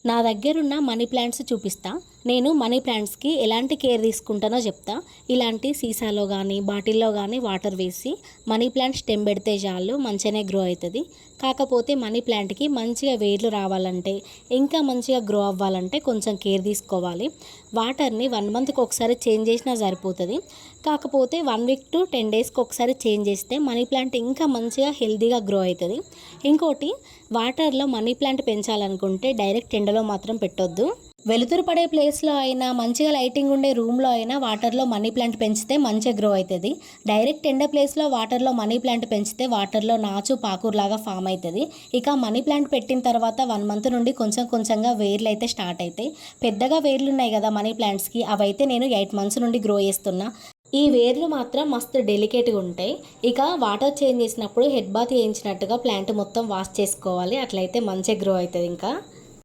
నా దగ్గరున్న money plants చూపిస్తా. నేను మనీ ప్లాంట్స్కి ఎలాంటి కేర్ తీసుకుంటానో చెప్తా. ఇలాంటి సీసాలో కానీ బాటిల్లో కానీ వాటర్ వేసి మనీ ప్లాంట్ స్టెమ్ పెడితే చాలు మంచిగానే గ్రో అవుతుంది. కాకపోతే మనీ ప్లాంట్కి మంచిగా వేర్లు రావాలంటే ఇంకా మంచిగా గ్రో అవ్వాలంటే కొంచెం కేర్ తీసుకోవాలి. వాటర్ని 1 మంత్కి ఒకసారి చేంజ్ చేసినా సరిపోతుంది. కాకపోతే 1 వీక్ టు 10 డేస్కి ఒకసారి చేంజ్ చేస్తే మనీ ప్లాంట్ ఇంకా మంచిగా హెల్తీగా గ్రో అవుతుంది. ఇంకోటి, వాటర్లో మనీ ప్లాంట్ పెంచాలనుకుంటే డైరెక్ట్ ఎండలో మాత్రం పెట్టొద్దు. వెలుతురు పడే ప్లేస్లో అయినా మంచిగా లైటింగ్ ఉండే రూమ్లో అయినా వాటర్లో మనీ ప్లాంట్ పెంచితే మంచిగా గ్రో అవుతుంది. డైరెక్ట్ ఎండ ప్లేస్లో వాటర్లో మనీ ప్లాంట్ పెంచితే వాటర్లో నాచు పాకూరులాగా ఫామ్ అవుతుంది. ఇక మనీ ప్లాంట్ పెట్టిన తర్వాత 1 మంత్ నుండి కొంచెం కొంచెంగా వేర్లు అయితే స్టార్ట్ అవుతాయి. పెద్దగా వేర్లు ఉన్నాయి కదా మనీ ప్లాంట్స్కి, అవైతే నేను 8 మంత్స్ నుండి గ్రో చేస్తున్నా. ఈ వేర్లు మాత్రం మస్తు డెలికేట్గా ఉంటాయి. ఇక వాటర్ చేంజ్ చేసినప్పుడు హెడ్ బాత్ చేయించినట్టుగా ప్లాంట్ మొత్తం వాష్ చేసుకోవాలి. అట్లయితే మంచిగా గ్రో అవుతుంది. ఇంకా